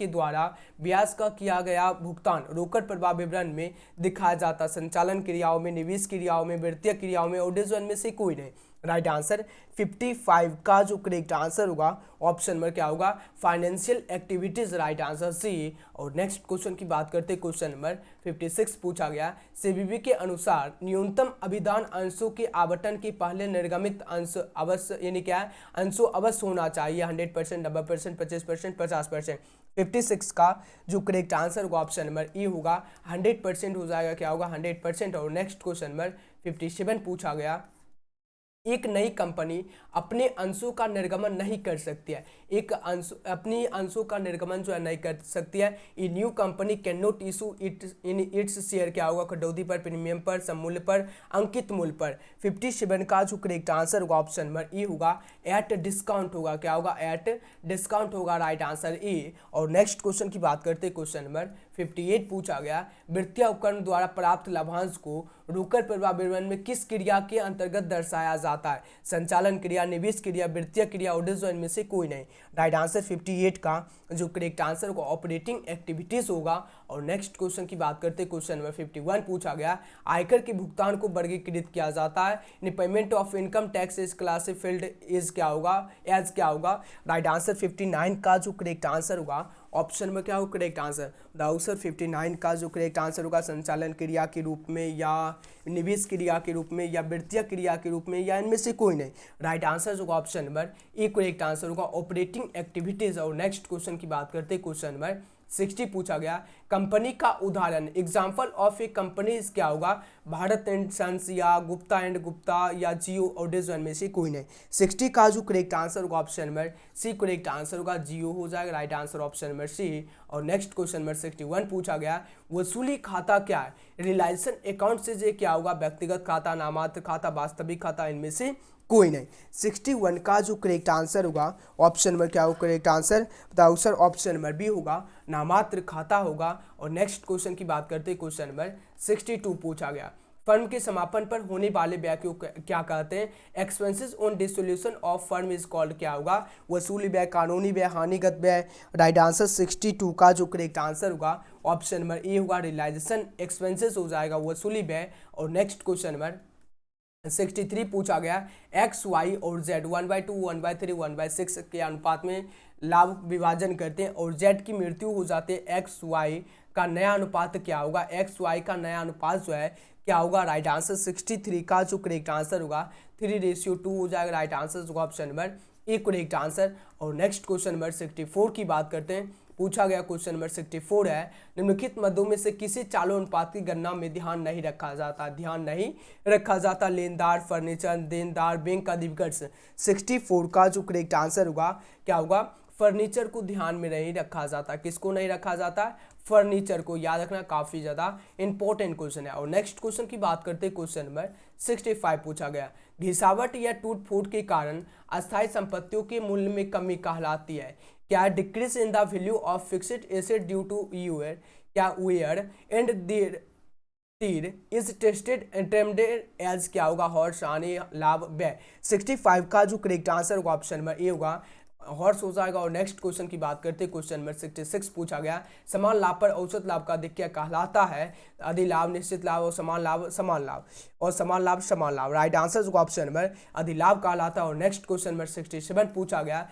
द्वारा ब्याज का किया गया भुगतान रोकड़ प्रवाह विवरण में दिखाया जाता संचालन क्रियाओं में, निवेश क्रियाओं में, वित्तीय क्रियाओं में, और में से कोई नहीं। राइट आंसर 55 का जो करेक्ट आंसर होगा ऑप्शन नंबर क्या होगा financial activities. Right answer C. और नेक्स्ट क्वेश्चन की बात करते हैं क्वेश्चन नंबर 56 पूछा गया सीबीबी के अनुसार न्यूनतम अभिधान अंशों के आवंटन के पहले निर्गमित अंश अवश्य यानी क्या है अंशों अवश्य होना चाहिए 100%, 90%, 25%, 50%। 56 का जो करेक्ट आंसर होगा ऑप्शन नंबर ई होगा 100% हो जाएगा, क्या होगा 100%। और नेक्स्ट क्वेश्चन नंबर 57 पूछा गया एक नई कंपनी अपने अंशों का निर्गमन नहीं कर सकती है, अपनी अंशों का निर्गमन जो है नहीं कर सकती है। A new company can not issue its share क्या होगा कटौती पर, प्रीमियम पर, सममूल्य पर, अंकित मूल्य पर। 57 का जो करेक्ट आंसर होगा ऑप्शन नंबर ई होगा एट डिस्काउंट होगा, क्या होगा एट डिस्काउंट होगा। राइट आंसर ई। और नेक्स्ट क्वेश्चन की बात करते हैं क्वेश्चन नंबर 58 पूछा गया वित्तीय उपकरण द्वारा प्राप्त लाभांश को रोकड़ प्रवाह विवरण में किस क्रिया के अंतर्गत दर्शाया जाता है संचालन क्रिया, निवेश क्रिया, वित्तीय क्रिया, और इनमें से कोई नहीं। राइट आंसर 58 का जो करेक्ट आंसर होगा ऑपरेटिंग एक्टिविटीज होगा। और नेक्स्ट क्वेश्चन की बात करते हैं क्वेश्चन नंबर 51 पूछा गया आयकर के भुगतान को वर्गीकृत किया जाता है payment of income tax is classified is क्या होगा एज क्या होगा। राइट आंसर 59 का जो करेक्ट आंसर होगा ऑप्शन में क्या होगा करेक्ट आंसर आंसर 59 का जो करेक्ट आंसर होगा संचालन क्रिया के रूप में या निवेश क्रिया के रूप में या वित्तीय क्रिया के रूप में या इनमें से कोई नहीं। राइट आंसर होगा option number A correct answer होगा ऑपरेटिंग एक्टिविटीज। और नेक्स्ट क्वेश्चन की बात करते हैं क्वेश्चन नंबर 60 पूछा गया कंपनी का उदाहरण एग्जाम्पल ऑफ ए कंपनी क्या होगा भारत एंड सन्स या गुप्ता एंड गुप्ता या जियो और डिजन में से कोई नहीं। 60 का जो करेक्ट आंसर होगा option number C correct answer होगा जियो हो जाएगा। Right answer option number C. और नेक्स्ट क्वेश्चन नंबर 61 पूछा गया वसूली खाता क्या है रिलायंस अकाउंट से जो क्या होगा व्यक्तिगत खाता, नामात्र खाता, वास्तविक खाता, इनमें से कोई नहीं। 61 का जो करेक्ट आंसर होगा ऑप्शन नंबर क्या होगा करेक्ट आंसर बताओ सर ऑप्शन नंबर बी होगा नामात्र खाता होगा। और नेक्स्ट क्वेश्चन की बात करते हैं क्वेश्चन नंबर 62 पूछा गया फर्म के समापन पर होने वाले व्यय को क्या कहते हैं expenses on dissolution of firm is called क्या होगा वसूली व्यय, कानूनी व्यय, हानिगत व्यय। राइट आंसर 62 का जो करेक्ट आंसर होगा ऑप्शन नंबर ए होगा रियलाइजेशन एक्सपेंसेस हो जाएगा वसूली व्यय। और नेक्स्ट क्वेश्चन नंबर 63 पूछा गया एक्स, वाई और जेड 1/2, 1/3, 1/6 के अनुपात में लाभ विभाजन करते हैं और जेड की मृत्यु हो जाती है एक्स वाई का नया अनुपात क्या होगा एक्स वाई का नया अनुपात जो है क्या होगा। राइट आंसर 63 का जो करेक्ट आंसर होगा 3:2 हो जाएगा। राइट आंसर होगा option number A correct answer. और नेक्स्ट क्वेश्चन नंबर 64 की बात करते हैं पूछा गया क्वेश्चन नंबर 64 है निम्नलिखित मदों में से किसी चालू अनुपात की गणना में ध्यान नहीं रखा जाता लेनदार, फर्नीचर, देनदार, बैंक का दिवकर्ष। 64 का जो करेक्ट आंसर होगा क्या होगा फर्नीचर को ध्यान में नहीं रखा जाता। किसको नहीं रखा जाता फर्नीचर को, याद रखना काफी ज्यादा इंपॉर्टेंट क्वेश्चन है। और नेक्स्ट क्वेश्चन की बात करते हैं क्वेश्चन नंबर 65 पूछा गया घिसावट या टूट फूट के कारण अस्थायी संपत्तियों के मूल्य में कमी कहलाती है क्या decrease in the value of fixed asset due two year क्या वेयर एंड देयर तीर इज टेस्टेड टेम्डेड एज क्या होगा हॉर्स हानि लाभ व्यय। 65 का जो करेक्ट आंसर होगा ऑप्शन नंबर ए होगा हॉर्स हो जाएगा। और नेक्स्ट क्वेश्चन की बात करते हैं क्वेश्चन नंबर 66 पूछा गया समान लाभ पर औसत लाभ का अधिक क्या कहलाता है अधिलाभ, निश्चित लाभ और समान लाभ और समान लाभ। राइट आंसर होगा ऑप्शन नंबर अधिलाभ कहलाता है। और नेक्स्ट क्वेश्चन नंबर 67 पूछा गया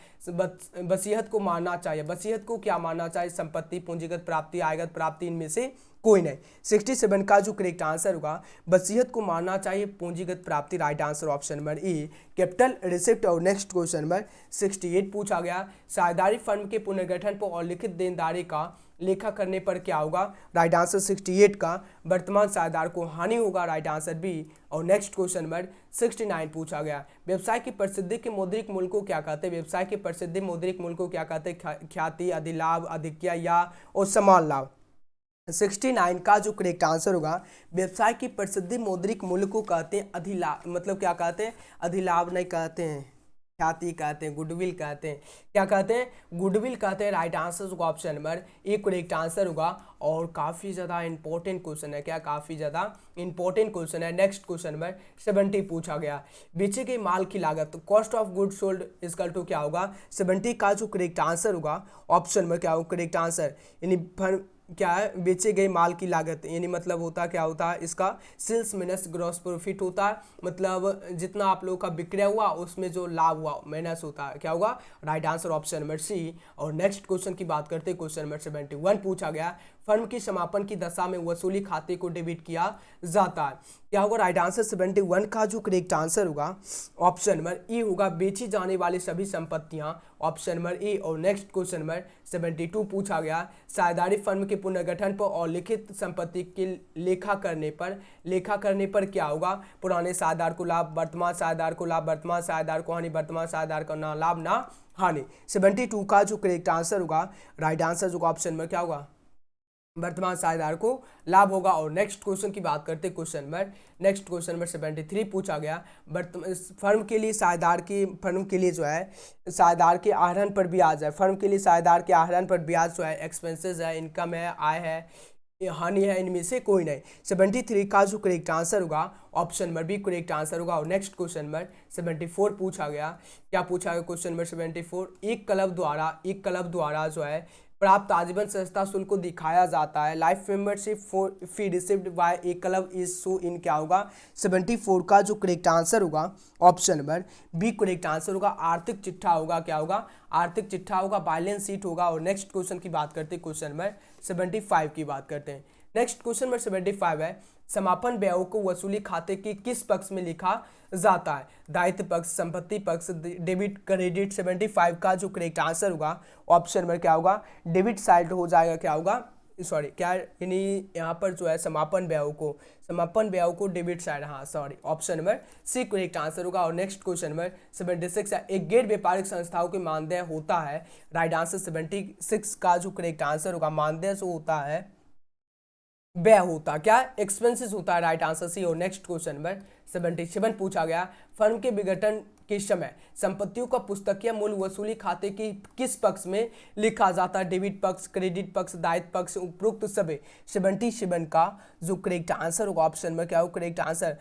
वसीयत को मानना चाहिए, वसीयत को क्या मानना चाहिए संपत्ति, पूंजीगत प्राप्ति, आयगत प्राप्ति, इनमें से कोई नहीं। 67 का जो करेक्ट आंसर होगा वसीयत को मानना चाहिए पूंजीगत प्राप्ति। राइट आंसर ऑप्शन नंबर ए कैपिटल रिसिप्ट। और नेक्स्ट क्वेश्चन नंबर 68 पूछा गया साझेदारी फर्म के पुनर्गठन पर और लिखित देनदारी का लेखा करने पर क्या होगा। राइट आंसर 68 का वर्तमान साझेदार को हानि होगा। Right answer B. और नेक्स्ट क्वेश्चन नंबर 69 पूछा गया व्यवसाय की प्रसिद्धि के मौद्रिक मूल्य को क्या कहते हैं व्यवसाय की प्रसिद्धि मौद्रिक मूल्य को क्या कहते हैं ख्याति, अधिलाभ, अधिक्य या और समान लाभ। 69 का जो करेक्ट आंसर होगा व्यवसाय की प्रसिद्धि मौद्रिक मूल्य को कहते हैं अधिलाभ, मतलब क्या कहते हैं अधिलाभ नहीं कहते हैं ख्याति कहते हैं, गुडविल कहते हैं, क्या कहते हैं, गुडविल कहते हैं। राइट आंसर होगा option number A correct answer होगा। और काफ़ी ज़्यादा इंपॉर्टेंट क्वेश्चन है, क्या काफ़ी ज़्यादा इंपॉर्टेंट क्वेश्चन है। नेक्स्ट क्वेश्चन नंबर 70 पूछा गया, बेचे गए माल की लागत, cost of good sold equal to क्या होगा, 70 का जो करेक्ट आंसर होगा ऑप्शन में क्या होगा करेक्ट आंसर, यानी क्या है, बेचे गए माल की लागत, यानी मतलब होता क्या होता है इसका, सेल्स माइनस ग्रॉस प्रॉफिट होता है, मतलब जितना आप लोगों का विक्रय हुआ उसमें जो लाभ हुआ माइनस होता है, क्या होगा, right answer option number C. और नेक्स्ट क्वेश्चन की बात करते हैं, क्वेश्चन नंबर 71 पूछा गया, फर्म की समापन की दशा में वसूली खाते को डेबिट किया जाता है, क्या होगा, राइट आंसर 71 का जो करेक्ट आंसर होगा ऑप्शन नंबर ई होगा, बेची जाने वाली सभी संपत्तियां, ऑप्शन नंबर ए। और नेक्स्ट क्वेश्चन नंबर 72 पूछा गया, साझेदारी फर्म के पुनर्गठन पर और लिखित संपत्ति की लेखा करने पर क्या होगा, पुराने साझेदार को लाभ, वर्तमान साझेदार को लाभ, वर्तमान साझेदार को हानि, वर्तमान साझेदार को ना लाभ ना हानि। 72 का जो करेक्ट आंसर होगा, राइट आंसर होगा ऑप्शन में क्या होगा, वर्तमान साझेदार को लाभ होगा। और नेक्स्ट क्वेश्चन की बात करते हैं, नेक्स्ट क्वेश्चन नंबर 73 पूछा गया, फर्म के लिए फर्म के लिए जो है साझेदार के आहरण पर ब्याज है, फर्म के लिए साझेदार के आहरण पर ब्याज जो है एक्सपेंसेस है, इनकम है, आय है, हानि है, इनमें से कोई नहीं। 73 का जो करेक्ट आंसर होगा option number B correct answer होगा। और नेक्स्ट क्वेश्चन नंबर 74 पूछा गया, क्या पूछा गया क्वेश्चन नंबर 74, एक क्लब द्वारा जो है प्राप्त आजीवन सदस्यता शुल्क को दिखाया जाता है, life membership fee received by a club is shown in, क्या होगा, 74 का जो करेक्ट आंसर होगा option number B correct answer होगा, आर्थिक चिट्ठा होगा, क्या होगा, आर्थिक चिट्ठा होगा, बैलेंस शीट होगा। और नेक्स्ट क्वेश्चन की बात करते हैं, क्वेश्चन नंबर 75 की बात करते हैं। नेक्स्ट क्वेश्चन नंबर 75 है, समापन व्ययों को वसूली खाते के किस पक्ष में लिखा जाता है, दायित्व पक्ष, संपत्ति पक्ष, डेबिट क्रेडिट। 75 का जो करेक्ट आंसर होगा ऑप्शन में क्या होगा, डेबिट साइड हो जाएगा, क्या होगा, सॉरी क्या, यानी यहाँ पर जो है समापन व्ययों को डेबिट साइड, हाँ sorry option number C correct answer होगा। और नेक्स्ट क्वेश्चन नंबर 76 है, एक गैर व्यापारिक संस्थाओं के मानदेय होता है, राइट आंसर 76 का जो करेक्ट आंसर होगा, मानदेय जो होता है व्यय होता क्या, एक्सपेंसेस होता है, राइट आंसर सी। और नेक्स्ट क्वेश्चन नंबर 77 पूछा गया, फर्म के विघटन के समय संपत्तियों का पुस्तकीय मूल्य वसूली खाते की किस पक्ष में लिखा जाता है, डेबिट पक्ष, क्रेडिट पक्ष, दायित्व पक्ष, उपरोक्त सभी। 77 का जो करेक्ट आंसर होगा ऑप्शन में क्या हो करेक्ट आंसर,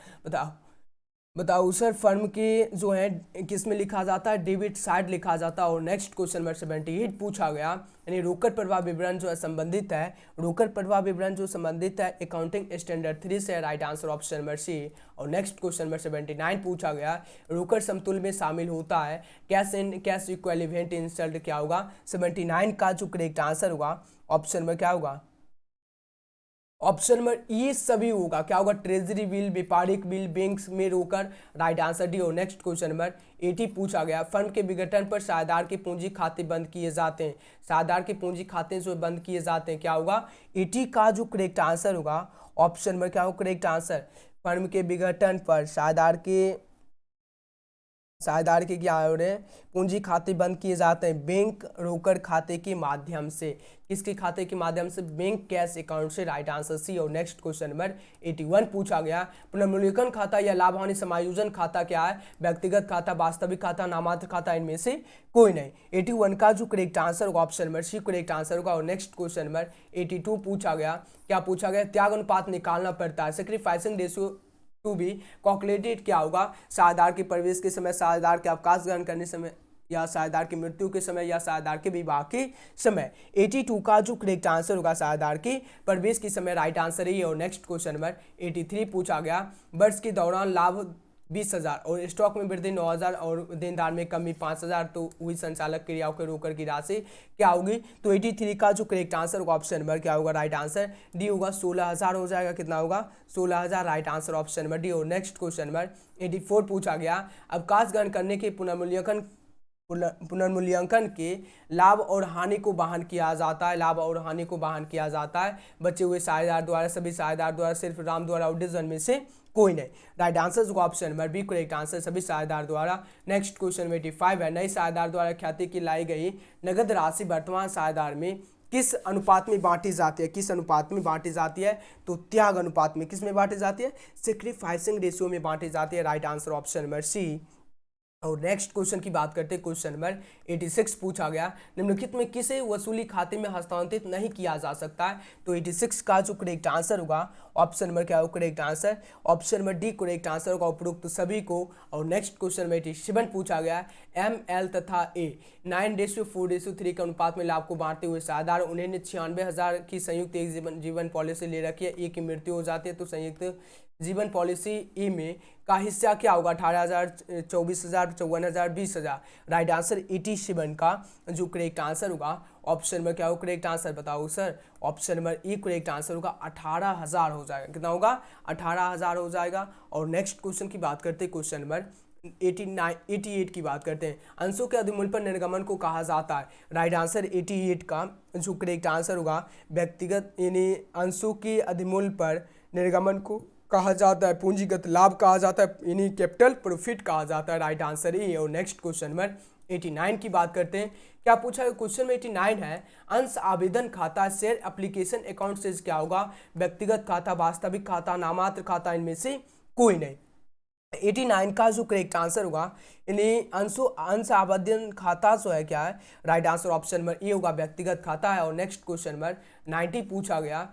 बताओ सर, फर्म के जो है किस में लिखा जाता है, डेबिट साइड लिखा जाता है। और नेक्स्ट क्वेश्चन नंबर 78 पूछा गया, यानी रोकड़ प्रवाह विवरण जो है संबंधित है, रोकड़ प्रवाह विवरण जो संबंधित है अकाउंटिंग स्टैंडर्ड 3 से, right answer option number C. और नेक्स्ट क्वेश्चन नंबर 79 पूछा गया, रोकड़ समतुल्य में शामिल होता है cash and cash equivalent insult, क्या होगा, 79 का जो करेक्ट आंसर होगा ऑप्शन में क्या होगा, ऑप्शन नंबर ये सभी होगा, क्या होगा, ट्रेजरी बिल, व्यापारिक बिल, बैंक में रोकर, राइट आंसर डी। और नेक्स्ट क्वेश्चन नंबर 80 पूछा गया, फर्म के विघटन पर साझेदार के पूंजी खाते बंद किए जाते हैं, साझेदार के पूंजी खाते जो बंद किए जाते हैं, क्या होगा, 80 का जो करेक्ट आंसर होगा ऑप्शन नंबर क्या होगा करेक्ट आंसर, फर्म के विघटन पर साझेदार के क्या हो रहे हैं, पूंजी खाते बंद किए जाते हैं बैंक रोकड़ खाते के माध्यम से, किसके खाते के माध्यम से, बैंक कैश अकाउंट से, राइट आंसर सी। और नेक्स्ट क्वेश्चन नंबर 81 पूछा गया, पुनर्मूल्यांकन खाता या लाभ हानि समायोजन खाता क्या है, व्यक्तिगत खाता, वास्तविक खाता, नामात्र खाता, इनमें से कोई नहीं। 81 का जो करेक्ट आंसर होगा option number C correct answer होगा। और नेक्स्ट क्वेश्चन नंबर 82 पूछा गया, क्या पूछा गया, त्याग अनुपात निकालना पड़ता है, sacrificing ratio to be calculated, क्या होगा, साझेदार के प्रवेश के समय, साझेदार के अवकाश ग्रहण करने समय, या साझेदार की मृत्यु के समय, या साझेदार के विवाह के समय। 82 का जो करेक्ट आंसर होगा साझेदार के प्रवेश के समय, राइट आंसर है। और नेक्स्ट क्वेश्चन नंबर 83 पूछा गया, वर्ष के दौरान लाभ 20,000 और स्टॉक में वृद्धि 9,000 और देनदार में कमी 5,000, तो हुई संचालक क्रियाओं के रोकड़ की राशि क्या होगी। तो 83 का जो करेक्ट आंसर होगा ऑप्शन नंबर क्या होगा, राइट आंसर डी होगा, 16,000 हो जाएगा, कितना होगा 16,000, right answer option number D. और नेक्स्ट क्वेश्चन नंबर 84 पूछा गया, अवकाश ग्रहण करने के पुनर्मूल्यांकन के लाभ और हानि को वहन किया जाता है, लाभ और हानि को वहन किया जाता है बचे हुए साझेदार द्वारा, सभी साझेदार द्वारा, सिर्फ राम द्वारा और डिवीजन में से कोई नहीं, राइट आंसर होगा option number B correct answer, सभी साझेदार द्वारा। नेक्स्ट क्वेश्चन 85 है, नई साझेदार द्वारा ख्याति की लाई गई नगद राशि वर्तमान साझेदार में किस अनुपात में बांटी जाती है, किस अनुपात में बांटी जाती है, तो त्याग अनुपात में, किस में बांटी जाती है, सेक्रीफाइसिंग रेशियो में बांटी जाती है, right answer option number C. और नेक्स्ट क्वेश्चन की बात करते हैं। क्वेश्चन नंबर 86 पूछा गया, निम्नलिखित में किसे वसूली खाते में हस्तांतरित नहीं किया जा सकता है। तो 86 का जो करेक्ट आंसर होगा, ऑप्शन नंबर क्या होगा correct answer, option number D correct answer होगा, उपरोक्त सभी को। और नेक्स्ट क्वेश्चन नंबर 87 पूछा गया, एम एल तथा ए 9:4:3 के अनुपात में लाभ को बांटते हुए साधारण उन्हें 96,000 की संयुक्त एक जीवन पॉलिसी ले रखी है, ए की मृत्यु हो जाती है तो संयुक्त जीवन पॉलिसी ए में का हिस्सा क्या होगा, 18,000, 24,000, 54,000, 20,000। राइट आंसर 87 का जो करेक्ट आंसर होगा, ऑप्शन में क्या होगा करेक्ट आंसर बताओ sir, option number E correct answer होगा, 18,000 हो जाएगा। कितना होगा, 18,000 हो जाएगा। और नेक्स्ट क्वेश्चन की बात करते हैं, क्वेश्चन नंबर 88 की बात करते हैं, अंशों के अधिमूल्य पर निर्गमन को कहा जाता है। राइट आंसर 88 का जो करेक्ट आंसर होगा, व्यक्तिगत यानी अंशों के अधिमूल्य पर निर्गमन को कहा जाता है, पूंजीगत लाभ कहा जाता है, यानी कैपिटल प्रॉफिट कहा जाता है। Right answer A. और नेक्स्ट क्वेश्चन नंबर 89 की बात करते हैं, क्या पूछा है क्वेश्चन में 89 है, अंश आवेदन खाता शेयर एप्लीकेशन अकाउंट से क्या होगा, व्यक्तिगत खाता, वास्तविक खाता, नामात्र खाता, इनमें से कोई नहीं। 89 का जो करेक्ट आंसर होगा, यानी अंश आवेदन खाता जो है क्या है, राइट आंसर ऑप्शन नंबर ए होगा, व्यक्तिगत खाता है। और नेक्स्ट क्वेश्चन नंबर 90 पूछा गया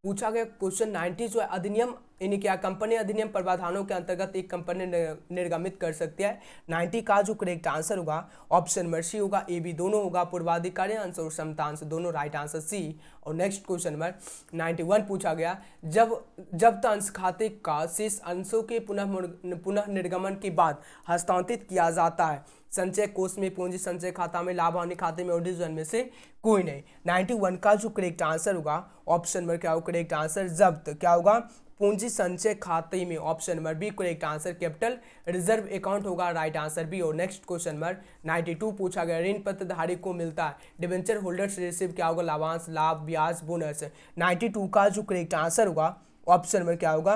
क्वेश्चन 90 जो है, अधिनियम यानी क्या, कंपनी अधिनियम प्रावधानों के अंतर्गत एक कंपनी निर्गमित कर सकती है। 90 का जो करेक्ट आंसर होगा, ऑप्शन नंबर सी होगा, ए बी दोनों होगा, पूर्वाधिकारी अंश और समतांश दोनों। Right answer C. और नेक्स्ट क्वेश्चन नंबर 91 पूछा गया, जब अंश खाते का शेष अंशों के पुनः निर्गमन के बाद हस्तांतरित किया जाता है, संचय कोष में, पूंजी संचय खाता में, लाभ हानि खाते में, और डिवीजन में से कोई नहीं। 91 का जो करेक्ट आंसर होगा, ऑप्शन नंबर क्या होगा करेक्ट आंसर, जब्त क्या होगा, पूंजी संचय खाते में, option number B correct answer, capital reserve account होगा। Right answer B. और नेक्स्ट क्वेश्चन नंबर 92 पूछा गया, ऋण पत्र धारी को मिलता है, डिबेंचर होल्डर्स रिसीव क्या होगा, लाभांश, लाभ, ब्याज, बोनस। 92 का जो करेक्ट आंसर होगा, ऑप्शन नंबर क्या होगा,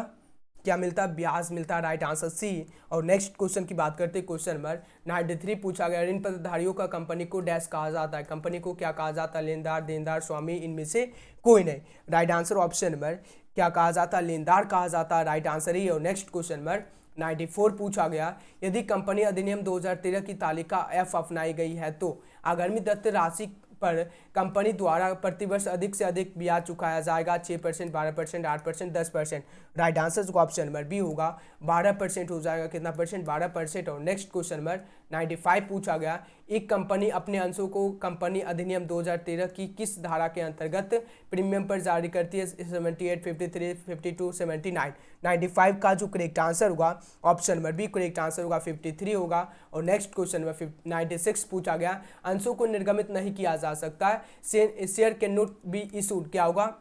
क्या मिलता है, ब्याज मिलता है। Right answer C. और नेक्स्ट क्वेश्चन की बात करते हैं, क्वेश्चन नंबर 93 पूछा गया, ऋण पत्रधारियों का कंपनी को डैश कहा जाता है, कंपनी को क्या कहा जाता है, लेनदार, देनदार, स्वामी, इनमें से कोई नहीं। राइट आंसर ऑप्शन नंबर क्या कहा जाता है, लेनदार कहा जाता है। राइट आंसर ही। और नेक्स्ट क्वेश्चन नंबर 94 पूछा गया, यदि कंपनी अधिनियम 2013 की तालिका एफ अपनाई गई है तो आगामी दत्त राशि पर कंपनी द्वारा प्रतिवर्ष अधिक से अधिक ब्याज चुकाया जाएगा, 6%, 12%, 8%, 10%। राइट आंसर का ऑप्शन नंबर बी होगा, 12% हो जाएगा। कितना परसेंट, 12%। और नेक्स्ट क्वेश्चन नंबर 95 पूछा गया, एक कंपनी अपने अंशों को कंपनी अधिनियम 2013 की किस धारा के अंतर्गत प्रीमियम पर जारी करती है, 78, 53, 52, 79। 95 का जो करेक्ट आंसर होगा, option number B correct answer होगा, 53 होगा। और नेक्स्ट क्वेश्चन नंबर 96 पूछा गया, अंशों को निर्गमित नहीं किया जा सकता है, share can not be issued क्या होगा,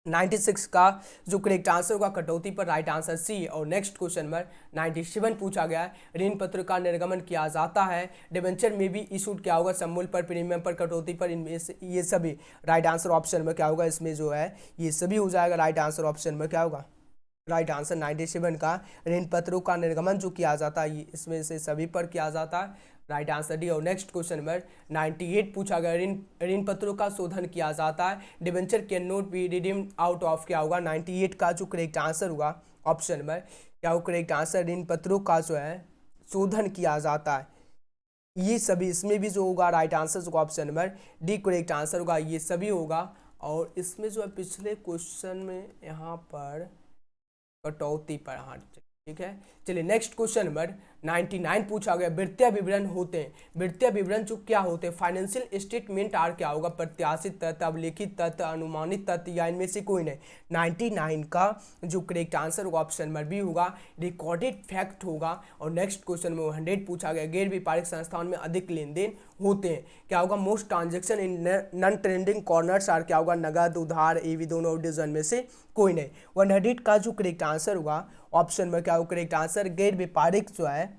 96 का जो करेक्ट आंसर होगा, कटौती पर। Right answer C. और नेक्स्ट क्वेश्चन नंबर 97 पूछा गया, ऋण पत्र का निर्गमन किया जाता है, डिबेंचर में भी इशूड क्या होगा, सममूल्य पर, प्रीमियम पर, कटौती पर, इनमें से ये सभी। राइट आंसर ऑप्शन में क्या होगा, इसमें जो है ये सभी हो जाएगा। राइट आंसर ऑप्शन में क्या होगा, राइट आंसर 97 का ऋण पत्रों का निर्गमन जो किया जाता है इसमें से सभी पर किया जाता है। Right answer D. और नेक्स्ट क्वेश्चन नंबर 98 पूछा गया, ऋण पत्रों का शोधन किया जाता है, debenture can not be redeemed out of क्या होगा, 98 का जो करेक्ट आंसर होगा, ऑप्शन नंबर क्या होगा करेक्ट आंसर, ऋण पत्रों का जो है शोधन किया जाता है, ये सभी इसमें भी जो होगा। राइट आंसर होगा option number D correct answer होगा, ये सभी होगा। और इसमें जो है पिछले क्वेश्चन में यहाँ पर कटौती पर, हाँ ठीक है। चलिए नेक्स्ट क्वेश्चन नंबर 99 पूछा गया, वित्तीय विवरण होते हैं, वित्तीय विवरण जो क्या होते हैं, फाइनेंशियल स्टेटमेंट आर क्या होगा, प्रत्याशित तथ्य, अभिलेखित तथ्य, अनुमानित तथ्य, या इनमें से कोई नहीं। 99 का जो करेक्ट आंसर होगा, ऑप्शन नंबर बी होगा, रिकॉर्डेड फैक्ट होगा। और नेक्स्ट क्वेश्चन में 100 पूछा गया, गैर व्यापारिक संस्थान में अधिक लेन देन होते हैं, क्या होगा, most transaction in non trending corners are क्या होगा, नगद, उधार, एवी दोनों, डिवीजन में से कोई नहीं। 100 का जो करेक्ट आंसर होगा, ऑप्शन में क्या होगा करेक्ट आंसर, गैर व्यापारिक जो है,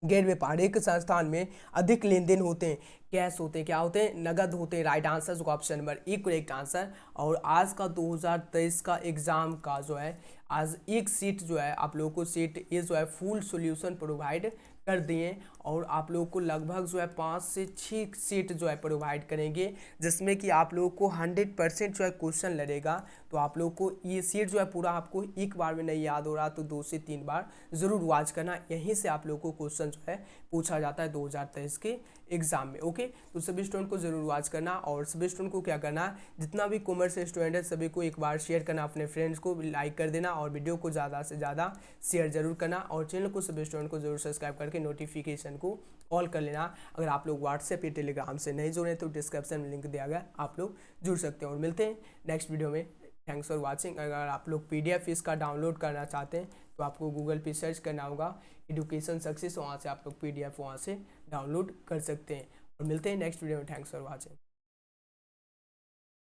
गैर व्यापारिक संस्थान में अधिक लेन देन होते हैं, कैश होते हैं, क्या होते हैं, नगद होते हैं। राइट आंसर जो option number A correct answer. और आज का 2023 का एग्ज़ाम का जो है, आज एक सीट जो है आप लोगों को सीट ये जो है फुल सॉल्यूशन प्रोवाइड कर दिए, और आप लोगों को लगभग जो है 5 से 6 सीट जो है प्रोवाइड करेंगे, जिसमें कि आप लोगों को 100% जो है क्वेश्चन लड़ेगा। तो आप लोग को ये सीट जो है पूरा आपको एक बार में नहीं याद हो रहा तो 2 से 3 बार ज़रूर वॉच करना, यहीं से आप लोगों को क्वेश्चन जो है पूछा जाता है 2023 के एग्जाम में। ओके, तो सभी स्टूडेंट को ज़रूर वॉच करना, और सभी स्टूडेंट को क्या करना है, जितना भी कॉमर्स स्टूडेंट है सभी को एक बार शेयर करना, अपने फ्रेंड्स को लाइक कर देना, और वीडियो को ज़्यादा से ज़्यादा शेयर जरूर करना, और चैनल को सभी स्टूडेंट को जरूर सब्सक्राइब करके नोटिफिकेशन को ऑल कर लेना। अगर आप लोग व्हाट्सएप या टेलीग्राम से नहीं जुड़े तो डिस्क्रिप्शन में लिंक दिया गया, आप लोग जुड़ सकते हैं। और मिलते हैं नेक्स्ट वीडियो में। Thanks for watching. अगर आप लोग PDF इसका डाउनलोड करना चाहते हैं तो आपको गूगल पे सर्च करना होगा एजुकेशन सक्सेस, वहाँ से आप लोग PDF वहाँ से डाउनलोड कर सकते हैं। और मिलते हैं नेक्स्ट वीडियो में। Thanks for watching.